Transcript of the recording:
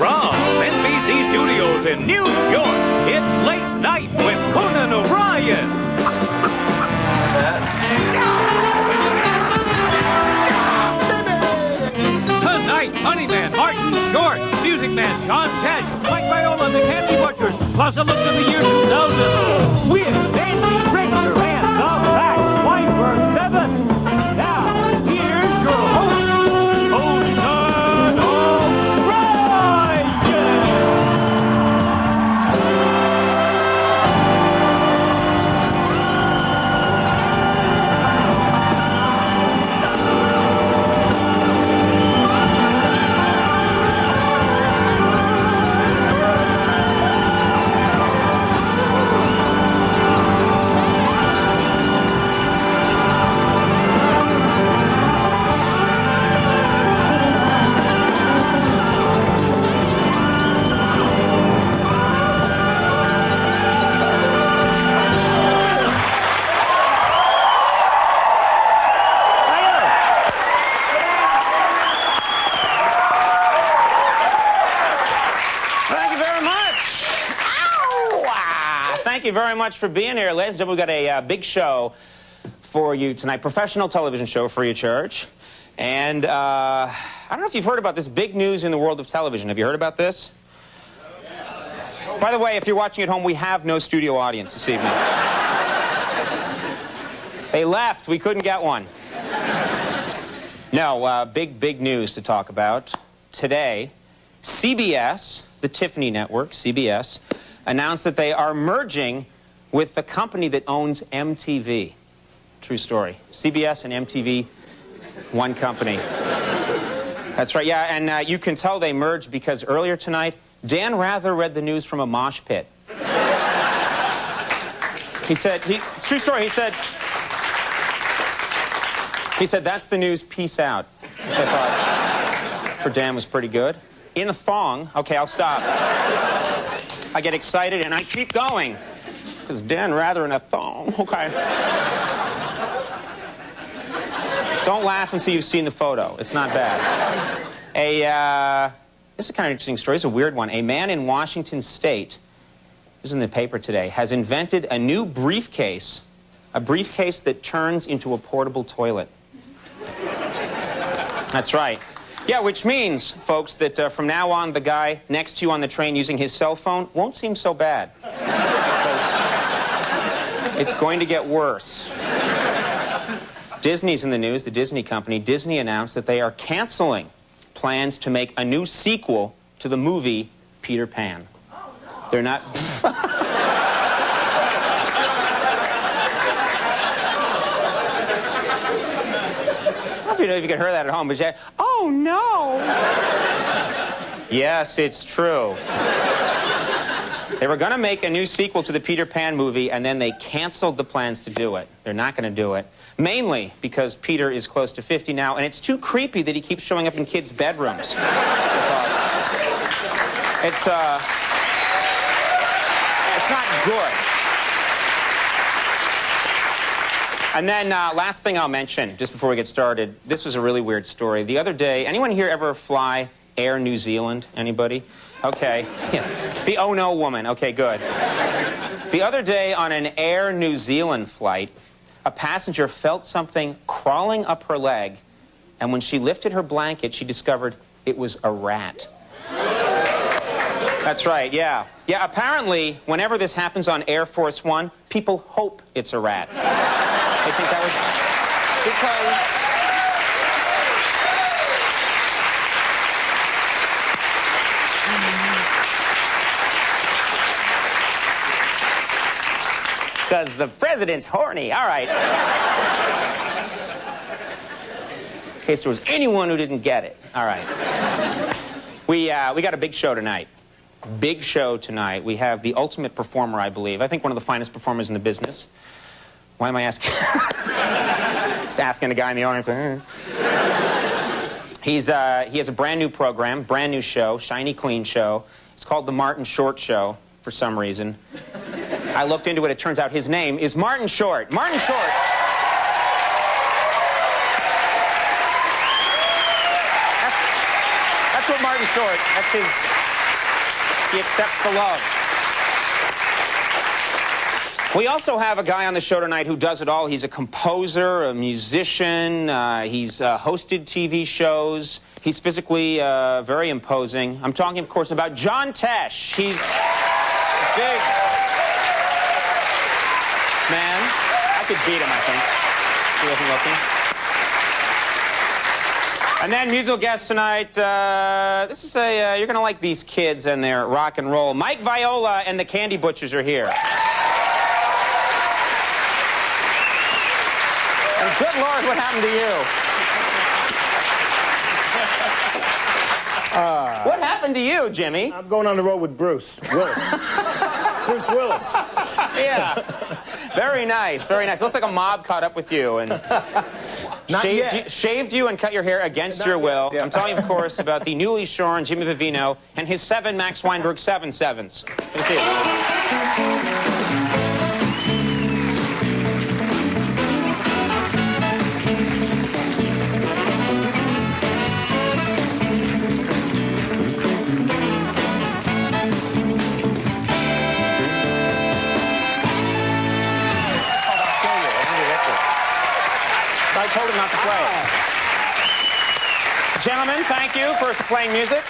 From NBC Studios in New York, it's Late Night with Conan O'Brien. Tonight, Honeyman Martin Short, Music Man John Cash, Mike Viola and the Candy Butchers, plus a look to the year 2000 with Nancy Richter and the Back Wiper 7. Now, here's your host, Conan O'Brien. Thank you very much for being here. Ladies and gentlemen, we've got a big show for you tonight. Professional television show for your church. And I don't know if you've heard about this big news in the world of television. Have you heard about this? Yes. By the way, if you're watching at home, we have no studio audience this evening. They left. We couldn't get one. No, big news to talk about. Today, CBS, the Tiffany Network, CBS, announced that they are merging with the company that owns MTV. True story. CBS and MTV, one company. That's right, yeah, and you can tell they merged because earlier tonight, Dan Rather read the news from a mosh pit. He said, true story, he said, that's the news, peace out. Which I thought, for Dan, was pretty good. In a thong, okay, I'll stop. I get excited and I keep going. Because Dan Rather in a thong, okay. Don't laugh until you've seen the photo. It's not bad. This is a kind of interesting story. It's a weird one. A man in Washington State, this is in the paper today, has invented a new briefcase. A briefcase that turns into a portable toilet. That's right. Yeah, which means, folks, that from now on, the guy next to you on the train using his cell phone won't seem so bad. Because it's going to get worse. Disney's in the news, the Disney company. Disney announced that they are canceling plans to make a new sequel to the movie Peter Pan. They're not... I don't know if you can hear that at home, but yeah, oh no! Yes, it's true. They were going to make a new sequel to the Peter Pan movie, and then they canceled the plans to do it. They're not going to do it. Mainly because Peter is close to 50 now, and it's too creepy that he keeps showing up in kids' bedrooms. It's not good. And then, last thing I'll mention, just before we get started, this was a really weird story. The other day, anyone here ever fly Air New Zealand? Anybody? Okay. Yeah. The oh no woman. Okay, good. The other day on an Air New Zealand flight, a passenger felt something crawling up her leg, and when she lifted her blanket, she discovered it was a rat. That's right, yeah. Yeah, apparently, whenever this happens on Air Force One, people hope it's a rat. I think that was because the president's horny. All right. In case there was anyone who didn't get it. All right. We got a big show tonight. Big show tonight. We have the ultimate performer, I believe. I think one of the finest performers in the business. Why am I asking? Just asking a guy in the audience. He has a brand new program, brand new show, shiny, clean show. It's called The Martin Short Show, for some reason. I looked into it. It turns out his name is Martin Short. Martin Short. That's what Martin Short, that's his He accepts the love. We also have a guy on the show tonight who does it all. He's a composer, a musician. He's hosted TV shows. He's physically very imposing. I'm talking, of course, about John Tesh. He's a big man. I could beat him, I think. He wasn't looking. And then musical guest tonight, this is you're going to like these kids and their rock and roll. Mike Viola and the Candy Butchers are here. And good Lord, what happened to you? What happened to you, Jimmy? I'm going on the road with Bruce Willis. Bruce Willis. Yeah. Very nice, very nice. Looks like a mob caught up with you and shaved you and cut your hair against your will. Yeah. I'm telling you, of course, about the newly shorn Jimmy Vivino and his 7 Max Weinberg 7/7s. Good to see you. I told him not to play. Gentlemen, thank you for playing music.